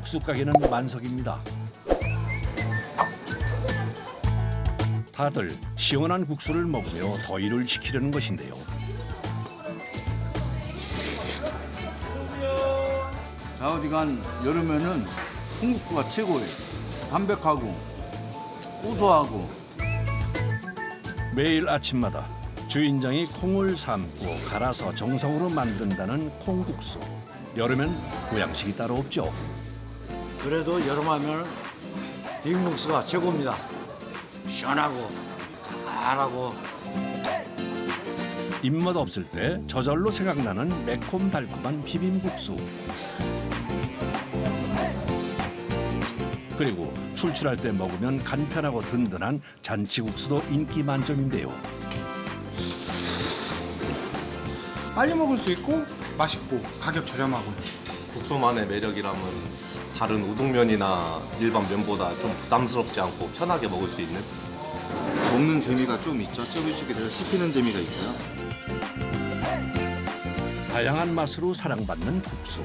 국수 가게는 만석입니다. 다들 시원한 국수를 먹으며 더위를 식히려는 것인데요. 좌우지간 여름에는 콩국수가 최고예요. 담백하고 고소하고. 매일 아침마다 주인장이 콩을 삶고 갈아서 정성으로 만든다는 콩국수. 여름엔 보양식이 따로 없죠. 그래도 여름하면 비빔국수가 최고입니다. 시원하고 잘하고. 입맛 없을 때 저절로 생각나는 매콤달콤한 비빔국수. 그리고 출출할 때 먹으면 간편하고 든든한 잔치국수도 인기 만점인데요. 빨리 먹을 수 있고 맛있고 가격 저렴하고. 국수만의 매력이라면 다른 우동면이나 일반 면보다 좀 부담스럽지 않고 편하게 먹을 수 있는. 먹는 재미가 좀 있죠. 쫄깃쫄깃 해서 씹히는 재미가 있고요. 다양한 맛으로 사랑받는 국수.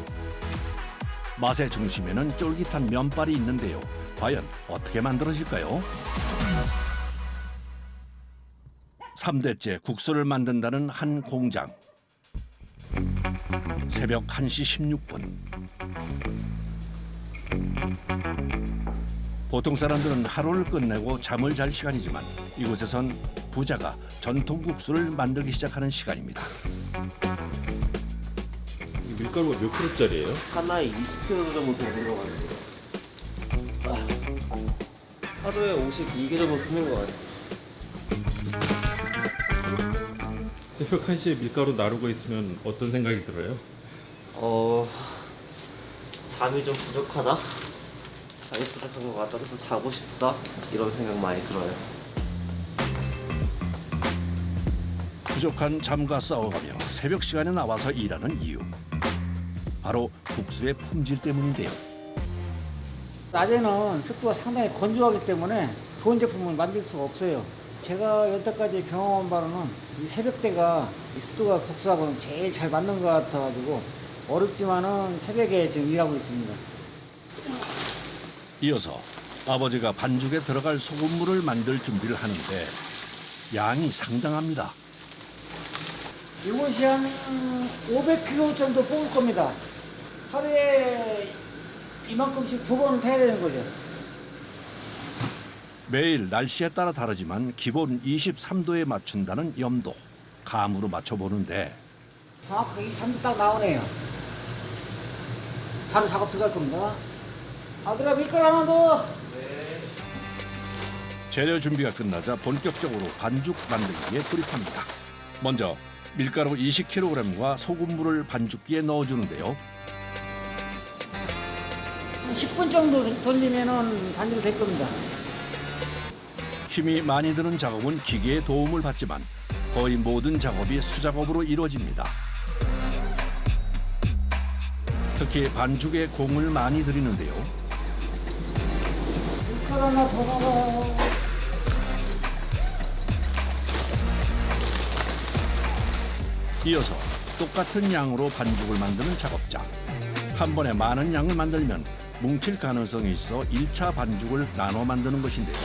맛의 중심에는 쫄깃한 면발이 있는데요. 과연 어떻게 만들어질까요? 3대째 국수를 만든다는 한 공장. 새벽 1시 16분. 보통 사람들은 하루를 끝내고 잠을 잘 시간이지만 이곳에선 부자가 전통 국수를 만들기 시작하는 시간입니다. 밀가루가 몇 킬로짜리예요? 하나에 20kg 정도 되는 것 같아요. 하루에 52개 정도 쓰는 것 같아요. 새벽 1시에 밀가루 나르고 있으면 어떤 생각이 들어요? 잠이 좀 부족하다? 잠이 부족한 것 같다. 또 자고 싶다? 이런 생각 많이 들어요. 부족한 잠과 싸워가며 새벽 시간에 나와서 일하는 이유. 바로 국수의 품질 때문인데요. 낮에는 습도가 상당히 건조하기 때문에 좋은 제품을 만들 수가 없어요. 제가 여태까지 경험한 바로는 이 새벽때가 이 습도가 국수하고는 제일 잘 맞는 것 같아가지고 어렵지만은 새벽에 지금 일하고 있습니다. 이어서 아버지가 반죽에 들어갈 소금물을 만들 준비를 하는데 양이 상당합니다. 이것이 한 500kg 정도 뽑을 겁니다. 하루에 이만큼씩 2번 타야 되는 거죠. 매일 날씨에 따라 다르지만 기본 23도에 맞춘다는 염도. 감으로 맞춰보는데 정확하게 23도 딱 나오네요. 바로 작업 들어갈 겁니다. 아들아 밀가루 하나 더. 재료 준비가 끝나자 본격적으로 반죽 만들기에 돌입합니다. 먼저 밀가루 20kg과 소금물을 반죽기에 넣어주는데요. 한 10분 정도 돌리면은 반죽이 될 겁니다. 힘이 많이 드는 작업은 기계의 도움을 받지만 거의 모든 작업이 수작업으로 이루어집니다. 특히 반죽에 공을 많이 들이는데요. 밀가루 하나 더 넣어. 이어서 똑같은 양으로 반죽을 만드는 작업자. 한 번에 많은 양을 만들면 뭉칠 가능성이 있어 1차 반죽을 나눠 만드는 것인데요.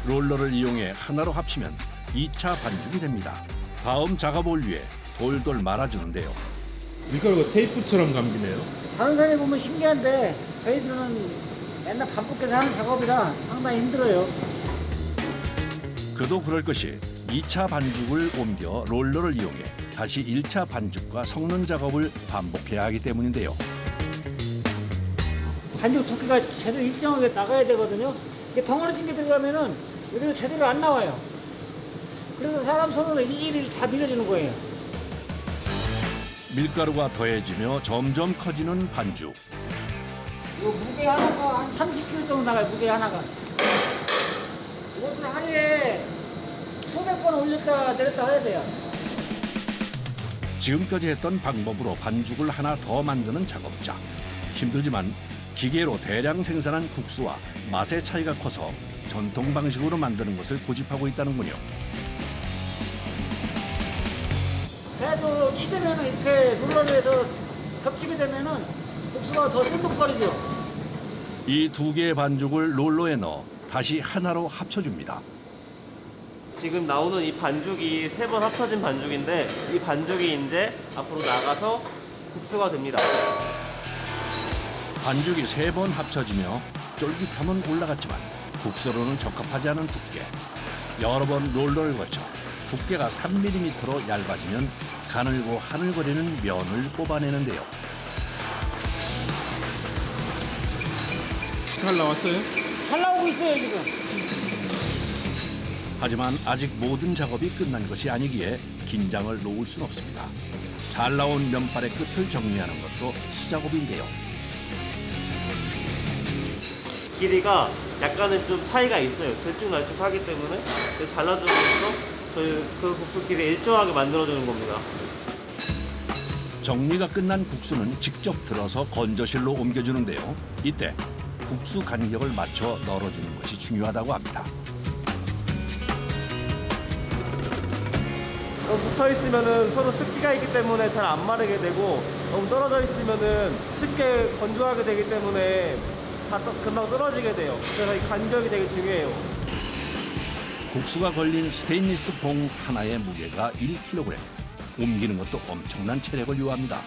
롤러를 이용해 하나로 합치면 2차 반죽이 됩니다. 다음 작업을 위해 돌돌 말아주는데요. 밀가루가 테이프처럼 감기네요. 다른 사람이 보면 신기한데 저희들은 맨날 반복해서 하는 작업이라 상당히 힘들어요. 그도 그럴 것이 2차 반죽을 옮겨 롤러를 이용해 다시 1차 반죽과 섞는 작업을 반복해야 하기 때문인데요. 반죽 두께가 제대로 일정하게 나가야 되거든요. 이게 덩어리진 게 들어가면은 여기서 제대로 안 나와요. 그래서 사람 손으로 일일이 다 밀어주는 거예요. 밀가루가 더해지며 점점 커지는 반죽. 이 무게 하나가 한 30kg 정도 나가요. 무게 하나가. 이것을 하루에 수백 번 올렸다 내렸다 해야 돼요. 지금까지 했던 방법으로 반죽을 하나 더 만드는 작업자. 힘들지만 기계로 대량 생산한 국수와 맛의 차이가 커서 전통 방식으로 만드는 것을 고집하고 있다는군요. 그래도 치대면 이렇게 롤러에서 겹치게 되면은 국수가 더 쫀득거리죠. 이 두 개의 반죽을 롤러에 넣어 다시 하나로 합쳐줍니다. 지금 나오는 이 반죽이 3번 합쳐진 반죽인데 이 반죽이 이제 앞으로 나가서 국수가 됩니다. 반죽이 3번 합쳐지며 쫄깃함은 올라갔지만 국수로는 적합하지 않은 두께. 여러 번 롤러를 거쳐 두께가 3mm로 얇아지면 가늘고 하늘거리는 면을 뽑아내는데요. 잘 나왔어요? 잘 나오고 있어요 지금. 하지만 아직 모든 작업이 끝난 것이 아니기에 긴장을 놓을 순 없습니다. 잘 나온 면발의 끝을 정리하는 것도 수작업인데요. 길이가 약간은 좀 차이가 있어요. 들쭉날쭉하기 때문에 잘라주면서 저희 그 국수 길이 일정하게 만들어주는 겁니다. 정리가 끝난 국수는 직접 들어서 건조실로 옮겨주는데요. 이때 국수 간격을 맞춰 널어주는 것이 중요하다고 합니다. 너무 붙어 있으면은 서로 습기가 있기 때문에 잘 안 마르게 되고 너무 떨어져 있으면은 쉽게 건조하게 되기 때문에 금방 떨어지게 돼요. 그래서 이 간격이 되게 중요해요. 국수가 걸린 스테인리스 봉 하나의 무게가 1kg. 옮기는 것도 엄청난 체력을 요합니다.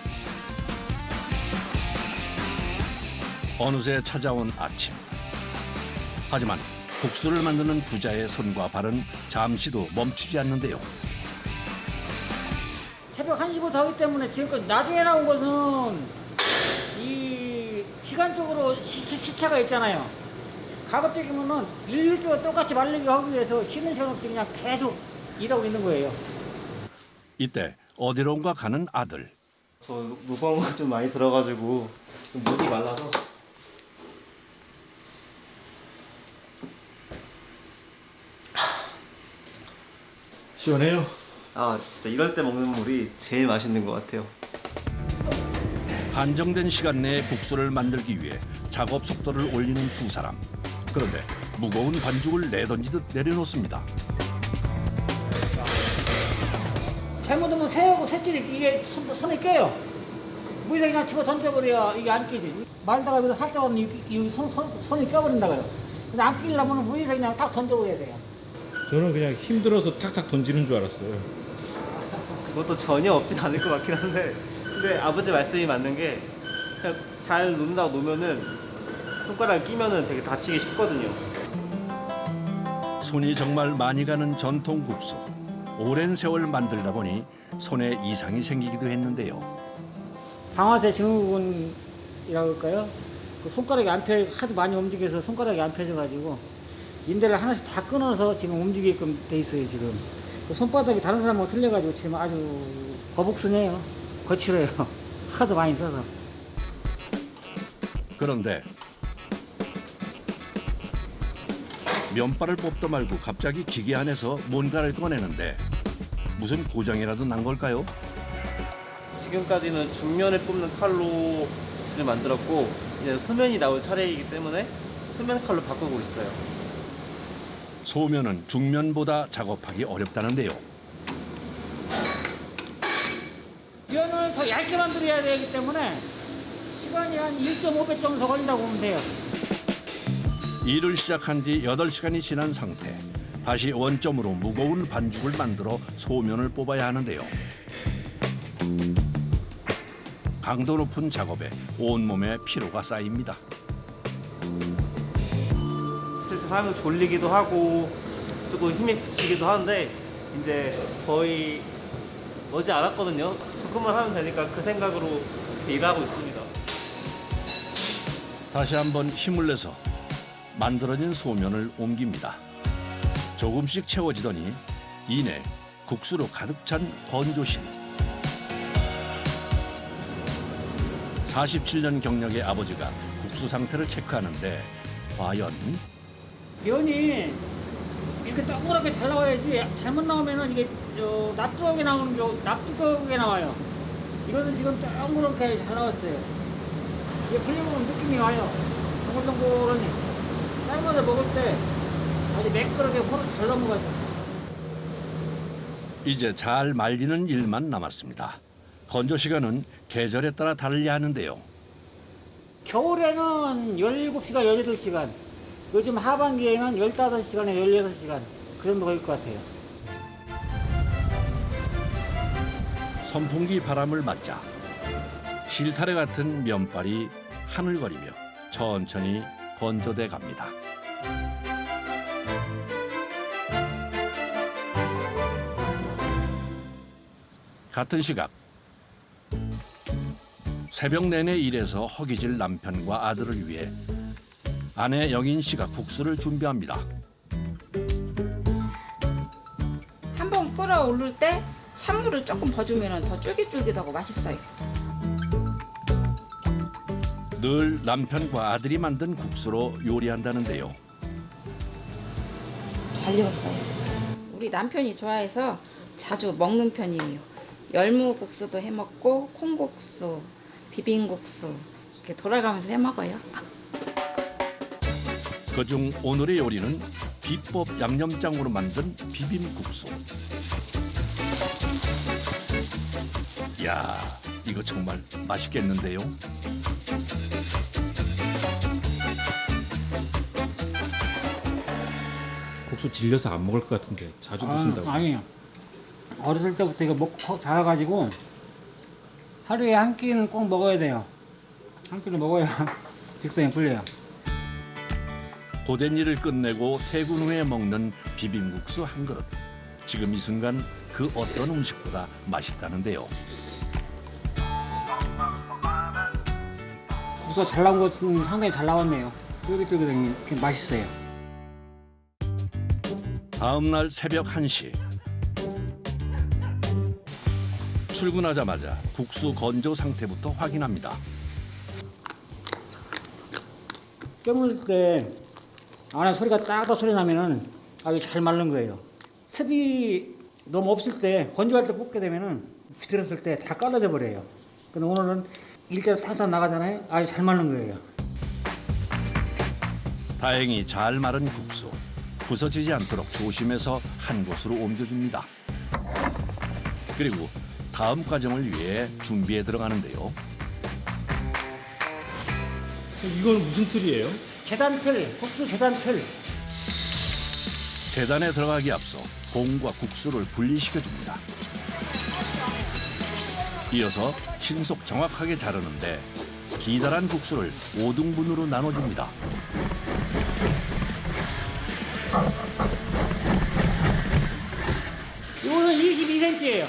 어느새 찾아온 아침. 하지만 국수를 만드는 부자의 손과 발은 잠시도 멈추지 않는데요. 새벽 1시부터 하기 때문에 지금까지 나중에 나온 것은 이 시간적으로 시차가 있잖아요. 가급적이면은 일주일에 똑같이 말리게 하기 위해서 쉬는 시간 없이 그냥 계속 일하고 있는 거예요. 이때 어디론가 가는 아들. 저 무거운 좀 많이 들어가지고 좀 목이 말라서. 시원해요? 아 진짜 이럴 때 먹는 물이 제일 맛있는 것 같아요. 한정된 시간 내에 국수를 만들기 위해 작업 속도를 올리는 두 사람. 그런데 무거운 반죽을 내던지듯 내려놓습니다. 잘못하면 새하고 새끼리 이게 손에 껴요. 물에다 그냥 집어 던져버려야 이게 안 끼지. 말다가 여기서 살짝 하면 이 손이 껴버린다고요. 근데 안 끼려면 물에다 그냥 딱 던져버려야 돼요. 저는 그냥 힘들어서 탁탁 던지는 줄 알았어요. 그것도 전혀 없진 않을 것 같긴 한데 근데 아버지 말씀이 맞는 게 그냥 잘 놓는다고 놓으면은 손가락 끼면은 되게 다치기 쉽거든요. 손이 정말 많이 가는 전통 국수. 오랜 세월 만들다 보니 손에 이상이 생기기도 했는데요. 방아쇠 증후군이라고 할까요? 그 손가락이 안 펴, 하도 많이 움직여서 손가락이 안 펴져가지고 인대를 하나씩 다 끊어서 지금 움직이게끔 돼 있어요 지금. 그 손바닥이 다른 사람하고 틀려가지고 지금 아주 거북스네요. 거칠어요. 하도 많이 써서. 그런데 면발을 뽑다 말고 갑자기 기계 안에서 뭔가를 꺼내는데 무슨 고장이라도 난 걸까요? 지금까지는 중면을 뽑는 칼로 국수를 만들었고 이제 소면이 나올 차례이기 때문에 소면 칼로 바꾸고 있어요. 소면은 중면보다 작업하기 어렵다는데요. 면을 더 얇게 만들어야 되기 때문에 시간이 한 1.5배 정도 더 걸린다고 보면 돼요. 일을 시작한 지 8시간이 지난 상태. 다시 원점으로 무거운 반죽을 만들어 소면을 뽑아야 하는데요. 강도 높은 작업에 온몸에 피로가 쌓입니다. 하면 졸리기도 하고 조금 힘이 붙이기도 하는데 이제 거의 머지 않았거든요. 조금만 하면 되니까 그 생각으로 일하고 있습니다. 다시 한번 힘을 내서 만들어진 소면을 옮깁니다. 조금씩 채워지더니 이내 국수로 가득 찬 건조실. 47년 경력의 아버지가 국수 상태를 체크하는데 과연 면이 이렇게 동그랗게 잘 나와야지 잘못 나오면은 이게 납두하게 나오는 게 납두하게 나와요. 이것은 지금 동그랗게 잘 나왔어요. 이게 풀려보면 느낌이 와요. 동글동글하니. 삶아서 먹을 때 아주 매끄럽게 호로 잘 넘어가죠. 이제 잘 말리는 일만 남았습니다. 건조 시간은 계절에 따라 다르려 하는데요. 겨울에는 17시간, 18시간. 요즘 하반기에는 15시간에 16시간. 그 정도 걸릴 것 같아요. 선풍기 바람을 맞자 실타래 같은 면발이 하늘거리며 천천히 건조돼 갑니다. 같은 시각 새벽 내내 일해서 허기질 남편과 아들을 위해 아내 영인 씨가 국수를 준비합니다. 한번 끓어오를 때 찬물을 조금 버주면 더 쫄깃쫄깃하고 맛있어요. 늘 남편과 아들이 만든 국수로 요리한다는데요. 잘 익었어요. 우리 남편이 좋아해서 자주 먹는 편이에요. 열무국수도 해먹고 콩국수, 비빔국수 이렇게 돌아가면서 해먹어요. 그중 오늘의 요리는 비법 양념장으로 만든 비빔국수. 이야, 이거 정말 맛있겠는데요. 국수 질려서 안 먹을 것 같은데 자주 드신다고. 아니에요. 어렸을 때부터 이거 먹고 자라가지고 하루에 한 끼는 꼭 먹어야 돼요. 한 끼를 먹어야 직성이 풀려요. 고된 일을 끝내고 퇴근 후에 먹는 비빔국수 한 그릇. 지금 이 순간 그 어떤 음식보다 맛있다는데요. 국수가 잘 나온 것은 상당히 잘 나왔네요. 쫄깃쫄깃하게 맛있어요. 다음 날 새벽 1시. 출근하자마자 국수 건조 상태부터 확인합니다. 껴물 때 안에 소리가 딱딱 소리 나면은 아주 잘 마른 거예요. 습이 너무 없을 때 건조할 때 볶게 되면은 비틀었을 때 다 깔라져 버려요. 근데 오늘은 일자로 탕탕 나가잖아요. 아주 잘 마른 거예요. 다행히 잘 마른 국수. 부서지지 않도록 조심해서 한 곳으로 옮겨줍니다. 그리고 다음 과정을 위해 준비에 들어가는데요. 이건 무슨 틀이에요? 계단틀, 국수 계단틀. 재단에 들어가기 앞서 공과 국수를 분리시켜줍니다. 이어서 신속 정확하게 자르는데 기다란 국수를 5등분으로 나눠줍니다. 이거는 22cm예요.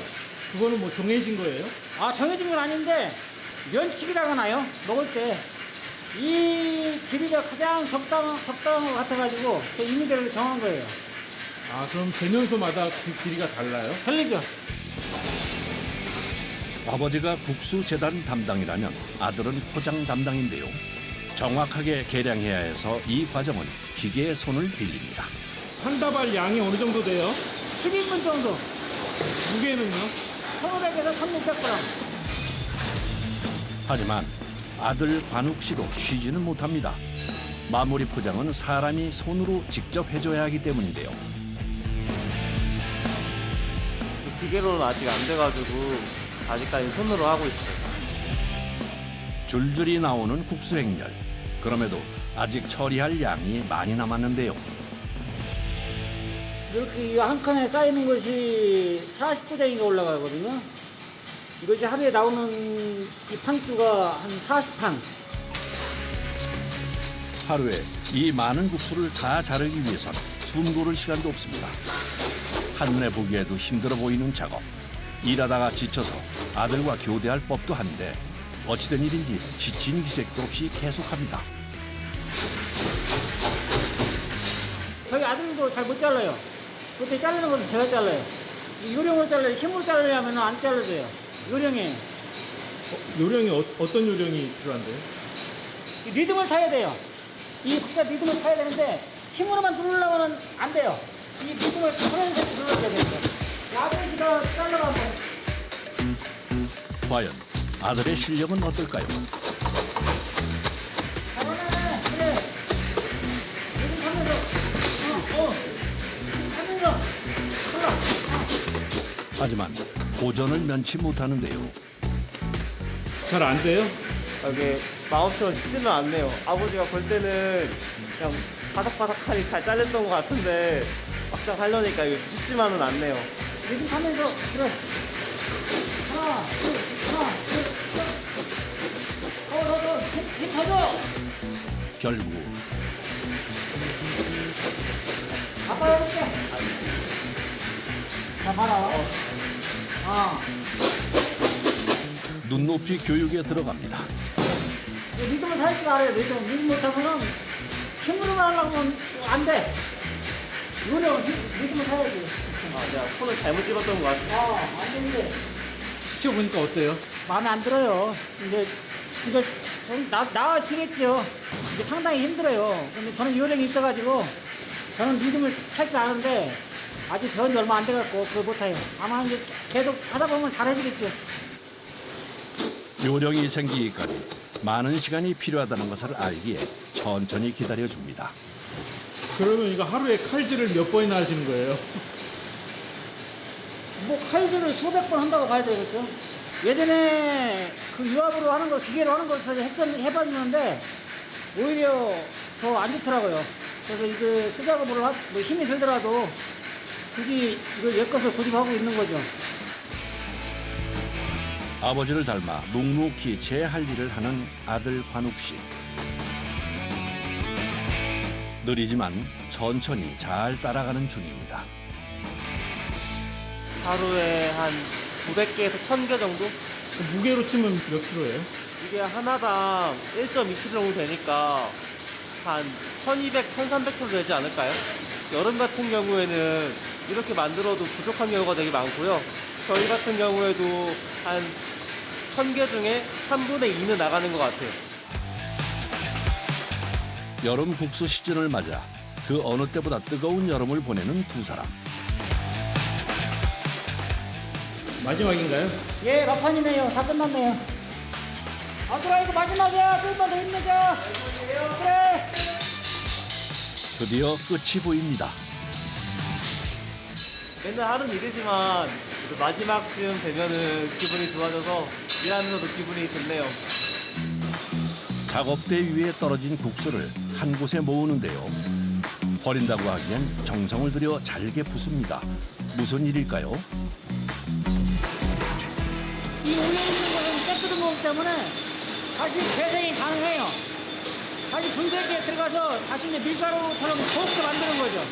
그거는 뭐 정해진 거예요? 아, 정해진 건 아닌데 면치기라고 하나요? 먹을 때 이 길이가 가장 적당한 것 같아가지고 제 임의대로 정한 거예요. 아 그럼 재면소마다 그 길이가 달라요? 틀리죠? 아버지가 국수 재단 담당이라면 아들은 포장 담당인데요. 정확하게 계량해야 해서 이 과정은 기계의 손을 빌립니다. 한 다발 양이 어느 정도 돼요? 10인분 정도. 무게는요? 1,500에서 1,600g. 하지만 아들 관욱 씨도 쉬지는 못합니다. 마무리 포장은 사람이 손으로 직접 해줘야 하기 때문인데요. 기계로는 아직 안 돼가지고 아직까지 손으로 하고 있어요. 줄줄이 나오는 국수 행렬. 그럼에도 아직 처리할 양이 많이 남았는데요. 이렇게 한 칸에 쌓이는 것이 40부대인가 올라가거든요. 이것이 하루에 나오는 이 판수가 한 40판. 하루에 이 많은 국수를 다 자르기 위해선 숨 고를 시간도 없습니다. 한눈에 보기에도 힘들어 보이는 작업. 일하다가 지쳐서 아들과 교대할 법도 한데 어찌된 일인지 지친 기색도 없이 계속합니다. 저희 아들도 잘 못 잘라요. 그때 자르는 것도 제가 잘라요. 이 요령으로 잘라요. 힘으로 자르려면 안 잘라져요. 요령이. 요령이 어떤 요령이 필요한데요? 이 리듬을 타야 돼요. 이 국가 리듬을 타야 되는데 힘으로만 누르려면 안 돼요. 이 리듬을 편하게 눌러야 돼요. 아버지가 잘라가 한번. 과연 아들의 실력은 어떨까요? 잘하네. 그래. 리듬 타면서. 타면서. 흘러. 하지만 고전을 면치 못하는데요. 잘 안 돼요? 이게 마음처럼 쉽지는 않네요. 아버지가 볼 때는 그냥 바삭바삭하니 잘 잘렸던 것 같은데 막상 하려니까 이게 쉽지만은 않네요. 여기 하면서 그래. 하나, 둘, 하나, 둘, 셋. 힘 더줘. 결국 아빠 해볼게. 자, 봐라. 눈높이 교육에 들어갑니다. 리듬을 살 줄 알아요. 리듬 못하면은 힘으로만 하려고 하면 안 돼. 요령 리듬을 사야지. 제가 손을 잘못 집었던 것 같아요. 안 되는데. 시켜보니까 어때요? 마음에 안 들어요. 이제 좀 나아지겠죠. 이게 상당히 힘들어요. 근데 저는 요령이 있어가지고 저는 리듬을 탈 줄 아는데 아직 배운 지 얼마 안 돼갖고 그걸 못해요. 아마 이제 계속 하다 보면 잘해지겠죠. 요령이 생기기까지 많은 시간이 필요하다는 것을 알기에 천천히 기다려줍니다. 그러면 이거 하루에 칼질을 몇 번이나 하시는 거예요? 뭐 칼질을 수백 번 한다고 봐야 되겠죠. 예전에 그 유압으로 하는 거, 기계로 하는 것을 해봤는데 오히려 더 안 좋더라고요. 그래서 이거 수작업으로 뭐 힘이 들더라도 굳이 이거 옛것을 고집하고 있는 거죠. 아버지를 닮아 묵묵히 제 할 일을 하는 아들 관욱 씨. 느리지만 천천히 잘 따라가는 중입니다. 하루에 한 900개에서 1000개 정도? 무게로 치면 몇 킬로예요? 이게 하나당 1.2kg 정도 되니까 한 1200, 1300kg 되지 않을까요? 여름 같은 경우에는 이렇게 만들어도 부족한 경우가 되게 많고요. 저희 같은 경우에도 한 1000개 중에 3분의 2는 나가는 것 같아요. 여름 국수 시즌을 맞아 그 어느 때보다 뜨거운 여름을 보내는 두 사람. 마지막인가요? 예, 막판이네요. 다 끝났네요. 아들아, 이거 마지막이야. 조금만 더 힘내자. 그래. 드디어 끝이 보입니다. 맨날 하는 일이지만 마지막쯤 되면은 기분이 좋아져서 일하면서도 기분이 좋네요. 작업대 위에 떨어진 국수를 한 곳에 모으는데요. 버린다고 하기엔 정성을 들여 잘게 붓습니다. 무슨 일일까요? 이 위에 있는 것은 깨끗한 거기 때문에 다시 재생이 가능해요. 다시 분쇄기에 들어가서 다시 이제 밀가루처럼 곱게 만드는 거죠.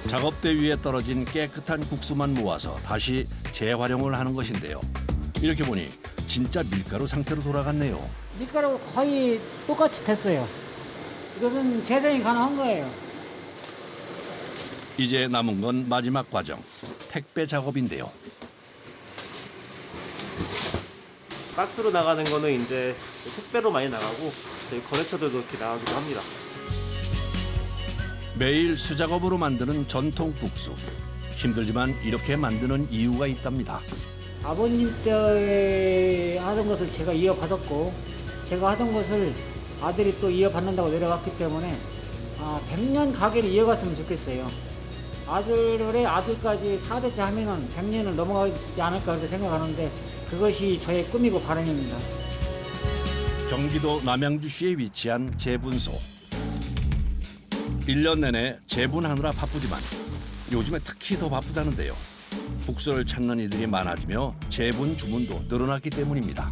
작업대 위에 떨어진 깨끗한 국수만 모아서 다시 재활용을 하는 것인데요. 이렇게 보니 진짜 밀가루 상태로 돌아갔네요. 밀가루 거의 똑같이 됐어요. 이것은 재생이 가능한 거예요. 이제 남은 건 마지막 과정, 택배 작업인데요. 박스로 나가는 거는 이제 택배로 많이 나가고 저희 거래처들도 이렇게 나가기도 합니다. 매일 수작업으로 만드는 전통 국수. 힘들지만 이렇게 만드는 이유가 있답니다. 아버님 때 하던 것을 제가 이어받았고 제가 하던 것을 아들이 또 이어받는다고 내려왔기 때문에 100년 가게를 이어갔으면 좋겠어요. 아들의 아들까지 4대째 하면은 100년을 넘어가지 않을까 그렇게 생각하는데 그것이 저의 꿈이고 바람입니다. 경기도 남양주시에 위치한 제분소. 1년 내내 제분하느라 바쁘지만 요즘에 특히 더 바쁘다는데요. 국수를 찾는 이들이 많아지며 제분 주문도 늘어났기 때문입니다.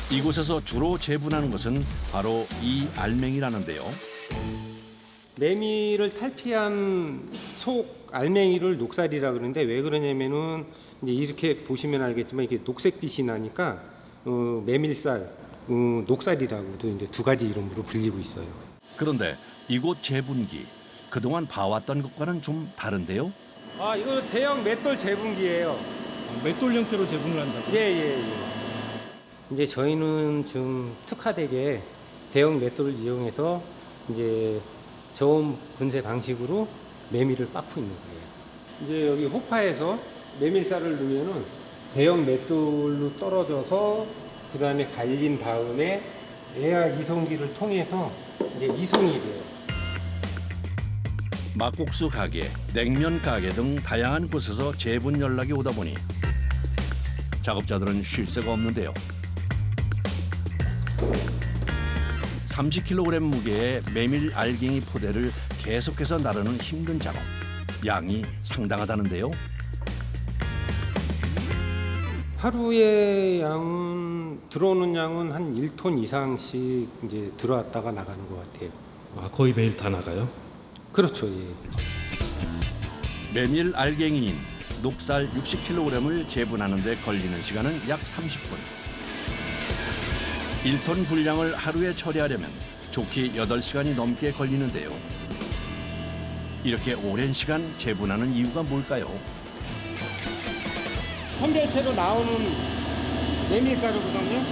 이곳에서 주로 제분하는 것은 바로 이 알맹이라는데요. 메밀을 탈피한 속 알맹이를 녹살이라 그러는데 왜 그러냐면은 이제 이렇게 보시면 알겠지만 이게 녹색빛이 나니까 메밀살, 녹살이라고도 이제 두 가지 이름으로 불리고 있어요. 그런데 이곳 제분기 그동안 봐왔던 것과는 좀 다른데요. 이거 대형 맷돌 재분기예요. 맷돌 형태로 제분을 한다고요? 예. 이제 저희는 좀 특화되게 대형 맷돌을 이용해서 이제 저온 분쇄 방식으로 메밀을 빻고 있는 거예요. 이제 여기 호파에서 메밀쌀을 넣으면은 대형 맷돌로 떨어져서 그 다음에 갈린 다음에 에어 이송기를 통해서 이제 이송이 돼요. 막국수 가게, 냉면 가게 등 다양한 곳에서 제분 연락이 오다 보니 작업자들은 쉴 새가 없는데요. 30kg 무게의 메밀 알갱이 포대를 계속해서 나르는 힘든 작업. 양이 상당하다는데요. 하루에 들어오는 양은 한 1톤 이상씩 이제 들어왔다가 나가는 것 같아요. 아, 거의 매일 다 나가요? 그렇죠. 예. 메밀 알갱이인 녹살 60kg을 재분하는 데 걸리는 시간은 약 30분. 1톤 분량을 하루에 처리하려면 좋게 8시간이 넘게 걸리는데요. 이렇게 오랜 시간 재분하는 이유가 뭘까요? 선별체로 나오는 메밀가루거든요.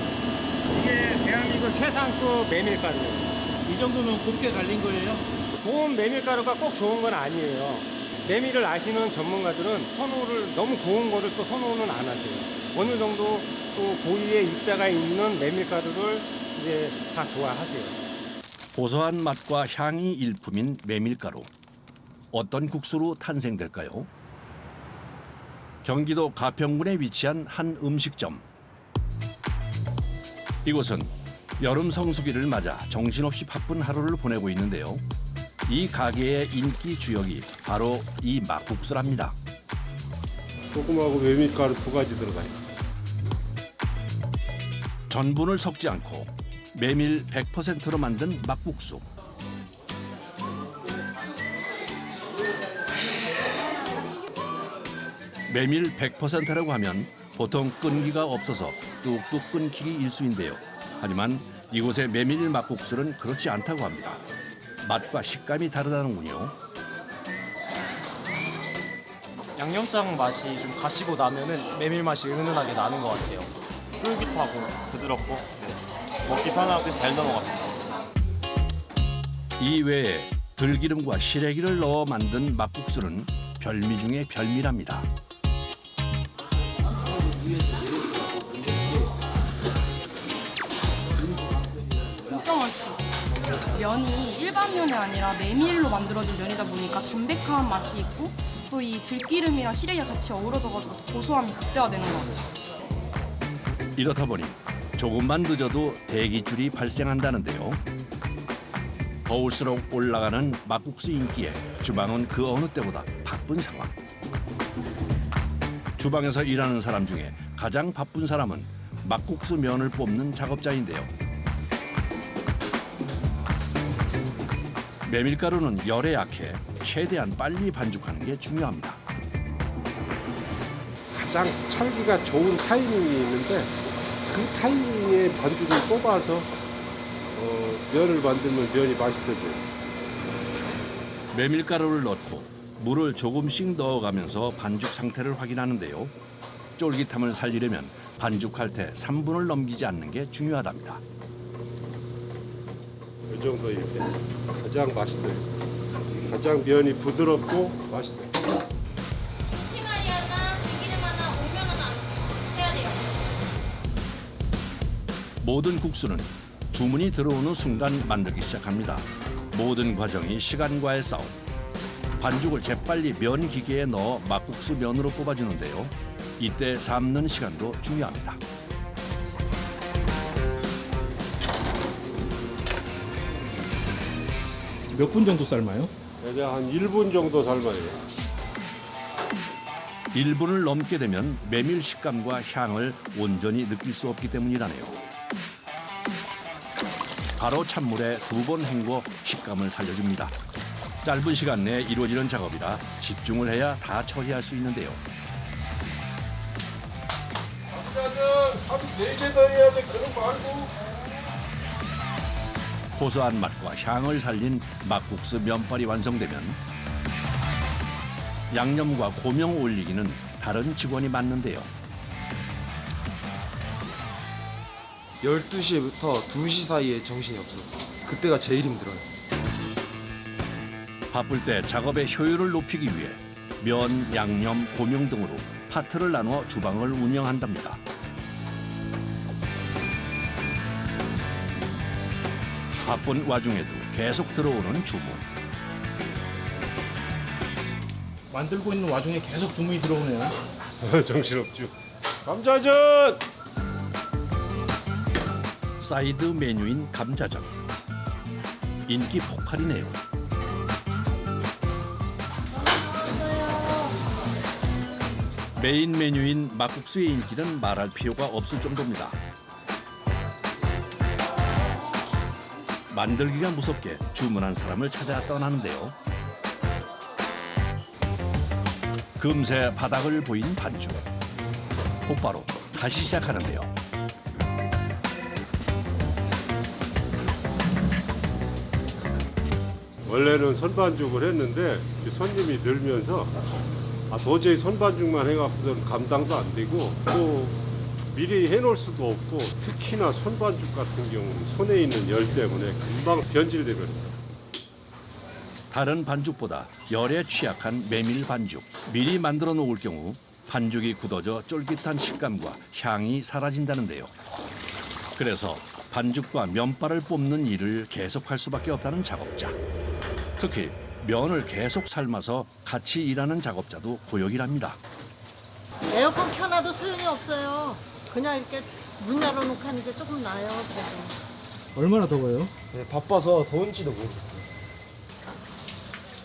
이게 대한민국 최상급 메밀가루예요. 이 정도면 곱게 갈린 거예요? 고운 메밀가루가 꼭 좋은 건 아니에요. 메밀을 아시는 전문가들은 선호를 너무 고운 거를 또 선호는 안 하세요. 어느 정도 또 고유의 입자가 있는 메밀가루를 이제 다 좋아하세요. 고소한 맛과 향이 일품인 메밀가루. 어떤 국수로 탄생될까요? 경기도 가평군에 위치한 한 음식점. 이곳은 여름 성수기를 맞아 정신없이 바쁜 하루를 보내고 있는데요. 이 가게의 인기 주역이 바로 이 막국수랍니다. 소금하고 메밀가루 2가지 들어가요. 전분을 섞지 않고 메밀 100%로 만든 막국수. 메밀 100%라고 하면 보통 끈기가 없어서 뚝뚝 끊기기 일쑤인데요. 하지만 이곳의 메밀 막국수는 그렇지 않다고 합니다. 맛과 식감이 다르다는군요. 양념장 맛이 좀 가시고 나면은 메밀 맛이 은은하게 나는 것 같아요. 쫄깃하고 부드럽고 먹기 편하고 잘 넘어갑니다. 이 외에 들기름과 시래기를 넣어 만든 막국수는 별미 중에 별미랍니다. 진짜 맛있어. 면이 일반 면이 아니라 메밀로 만들어진 면이다 보니까 담백한 맛이 있고 또 이 들기름이랑 시래기가 같이 어우러져가지고 고소함이 극대화되는 것 같아요. 이렇다 보니 조금만 늦어도 대기줄이 발생한다는데요. 더울수록 올라가는 막국수 인기에 주방은 그 어느 때보다 바쁜 상황. 주방에서 일하는 사람 중에 가장 바쁜 사람은 막국수 면을 뽑는 작업자인데요. 메밀가루는 열에 약해 최대한 빨리 반죽하는 게 중요합니다. 가장 찰기가 좋은 타이밍이 있는데 그 타이밍에 반죽을 뽑아서 면을 만들면 면이 맛있어져요. 메밀가루를 넣고 물을 조금씩 넣어가면서 반죽 상태를 확인하는데요. 쫄깃함을 살리려면 반죽할 때 3분을 넘기지 않는 게 중요하답니다. 이 정도일 때 가장 맛있어요. 가장 면이 부드럽고 맛있어요. 치마리 하나, 들기름 하나, 오면 하나 해야 돼요. 모든 국수는 주문이 들어오는 순간 만들기 시작합니다. 모든 과정이 시간과의 싸움. 반죽을 재빨리 면 기계에 넣어 막국수 면으로 뽑아주는데요. 이때 삶는 시간도 중요합니다. 몇 분 정도 삶아요? 이제 한 1분 정도 삶아요. 1분을 넘게 되면 메밀 식감과 향을 온전히 느낄 수 없기 때문이라네요. 바로 찬물에 2번 헹궈 식감을 살려줍니다. 짧은 시간 내에 이루어지는 작업이라 집중을 해야 다 처리할 수 있는데요. 고소한 맛과 향을 살린 막국수 면발이 완성되면 양념과 고명 올리기는 다른 직원이 맡는데요. 12시부터 2시 사이에 정신이 없어서 그때가 제일 힘들어요. 바쁠 때 작업의 효율을 높이기 위해 면, 양념, 고명 등으로 파트를 나누어 주방을 운영한답니다. 바쁜 와중에도 계속 들어오는 주문. 만들고 있는 와중에 계속 주문이 들어오네요. 정신없죠. 감자전! 사이드 메뉴인 감자전. 인기 폭발이네요. 메인 메뉴인 막국수의 인기는 말할 필요가 없을 정도입니다. 만들기가 무섭게 주문한 사람을 찾아 떠나는데요. 금세 바닥을 보인 반죽. 곧바로 다시 시작하는데요. 원래는 선반죽을 했는데 손님이 늘면서 도저히 선반죽만 해갖고는 감당도 안 되고 또 미리 해놓을 수도 없고 특히나 선반죽 같은 경우는 손에 있는 열 때문에 금방 변질되거든요. 다른 반죽보다 열에 취약한 메밀 반죽. 미리 만들어 놓을 경우 반죽이 굳어져 쫄깃한 식감과 향이 사라진다는데요. 그래서 반죽과 면발을 뽑는 일을 계속할 수밖에 없다는 작업자. 특히 면을 계속 삶아서 같이 일하는 작업자도 고역이랍니다. 에어컨 켜놔도 소용이 없어요. 그냥 이렇게 문 열어놓고 하는 게 조금 나아요. 그래도. 얼마나 더워요? 네, 바빠서 더운지도 모르겠어요.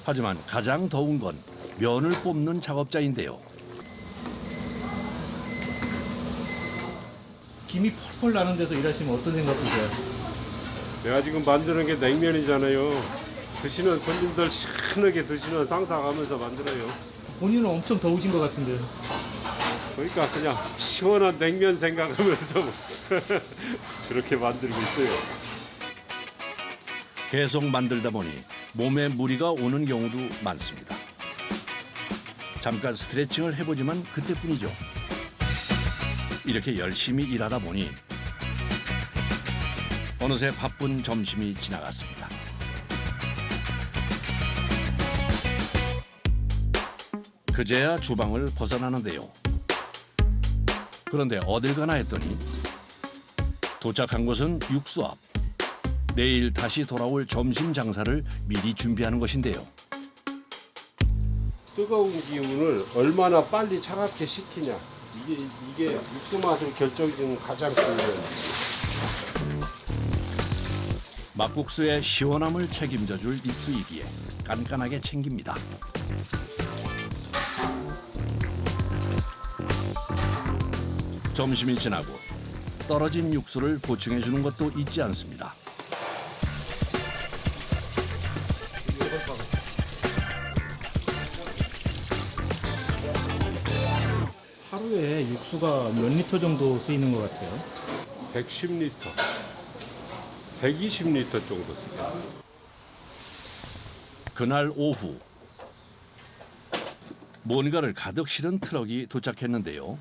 하지만 가장 더운 건 면을 뽑는 작업자인데요. 김이 펄펄 나는 데서 일하시면 어떤 생각 드세요? 내가 지금 만드는 게 냉면이잖아요. 드시는 손님들 시원하게 드시는 상상하면서 만들어요. 본인은 엄청 더우신 것 같은데. 그러니까 그냥 시원한 냉면 생각하면서 그렇게 만들고 있어요. 계속 만들다 보니 몸에 무리가 오는 경우도 많습니다. 잠깐 스트레칭을 해보지만 그때뿐이죠. 이렇게 열심히 일하다 보니 어느새 바쁜 점심이 지나갔습니다. 그제야 주방을 벗어나는데요. 그런데 어딜 가나 했더니 도착한 곳은 육수 앞. 내일 다시 돌아올 점심 장사를 미리 준비하는 것인데요. 뜨거운 기운을 얼마나 빨리 차갑게 식히냐. 이게 육수 맛을 결정짓는 가장 중요해요. 막국수의 시원함을 책임져줄 육수이기에 깐깐하게 챙깁니다. 점심이 지나고 떨어진 육수를 보충해주는 것도 잊지 않습니다. 하루에 육수가 몇 리터 정도 쓰이는 것 같아요? 110리터, 120리터 정도 쓰요. 그날 오후 뭔가를 가득 실은 트럭이 도착했는데요.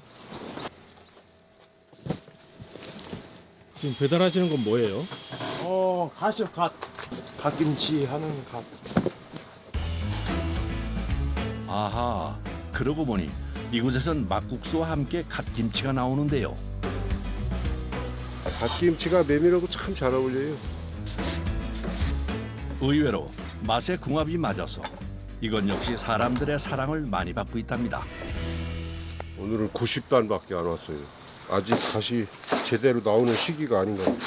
지금 배달하시는 건 뭐예요? 갓이요, 갓. 갓김치 하는 갓. 아하, 그러고 보니 이곳에선 막국수와 함께 갓김치가 나오는데요. 갓김치가 메밀하고 참 잘 어울려요. 의외로 맛의 궁합이 맞아서 이건 역시 사람들의 사랑을 많이 받고 있답니다. 오늘은 90단밖에 안 왔어요. 아직 갓이 제대로 나오는 시기가 아닌가 봐요.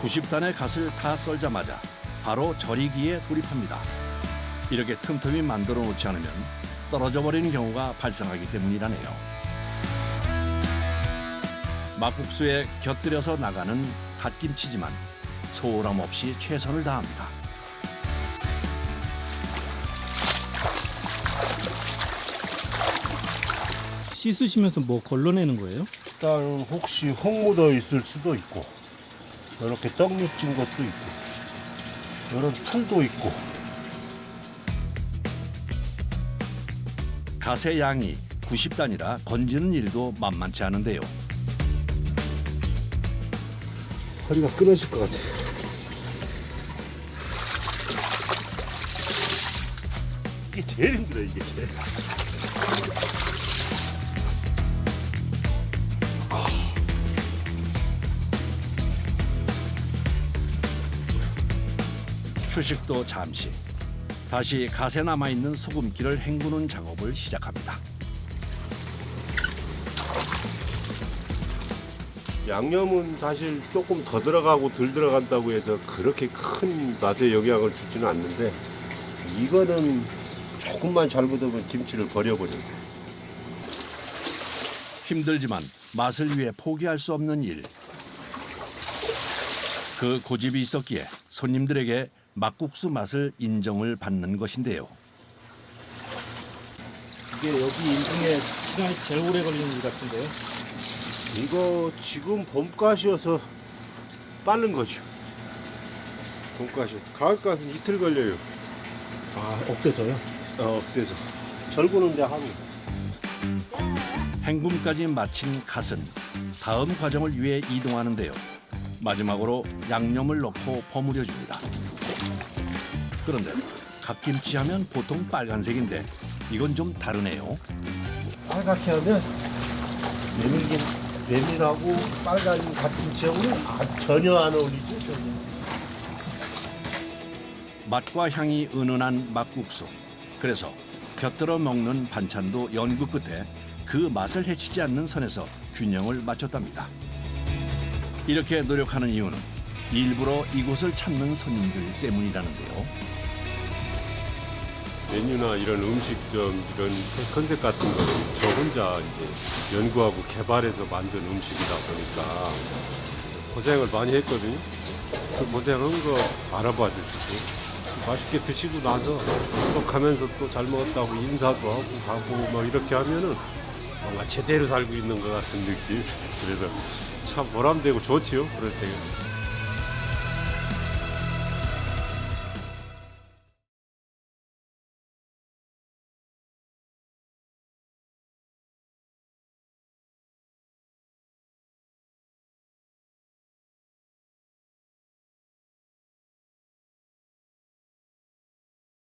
(90단의) 갓을 다 썰자마자 바로 절이기에 돌입합니다. 이렇게 틈틈이 만들어 놓지 않으면 떨어져 버리는 경우가 발생하기 때문이라네요. 막국수에 곁들여서 나가는 갓김치지만 소홀함 없이 최선을 다합니다. 씻으시면서 뭐 걸러내는 거예요? 일단 혹시 흙 묻어 있을 수도 있고 이렇게 떡 묻힌 것도 있고 이런 풀도 있고. 갓의 양이 90단이라 건지는 일도 만만치 않은데요. 허리가 끊어질 것 같아. 이게 제일 힘들어, 이게 제일. 휴식도 잠시. 다시 갓에 남아있는 소금기를 헹구는 작업을 시작합니다. 양념은 사실 조금 더 들어가고 덜 들어간다고 해서 그렇게 큰 맛에 영향을 주지는 않는데 이거는 조금만 잘못하면 김치를 버려버려요. 힘들지만 맛을 위해 포기할 수 없는 일. 그 고집이 있었기에 손님들에게 막국수 맛을 인정을 받는 것인데요. 이게 여기 일 중에 시간이 제일 오래 걸리는 일 같은데요? 이거 지금 봄가시여서 빠른 거죠. 봄가시, 가을가시 이틀 걸려요. 아, 억대서요? 억세서. 절구는데 하루. 헹굼까지 마친 갓은 다음 과정을 위해 이동하는데요. 마지막으로 양념을 넣고 버무려 줍니다. 그런데 갓김치 하면 보통 빨간색인데 이건 좀 다르네요. 빨갛게 하면 메밀하고 빨간 갓김치하고는 전혀 안 어울리죠. 전혀. 맛과 향이 은은한 막국수. 그래서 곁들여 먹는 반찬도 연구 끝에 그 맛을 해치지 않는 선에서 균형을 맞췄답니다. 이렇게 노력하는 이유는 일부러 이곳을 찾는 손님들 때문이라는데요. 메뉴나 이런 음식점 이런 컨셉 같은 거는 저 혼자 이제 연구하고 개발해서 만든 음식이다 보니까 고생을 많이 했거든요. 그 고생한 거 알아봐 주시고 맛있게 드시고 나서 또 가면서 또 잘 먹었다고 인사도 하고 가고 막 이렇게 하면은 뭔가 제대로 살고 있는 것 같은 느낌. 그래서 참 보람되고 좋지요. 그럴 때.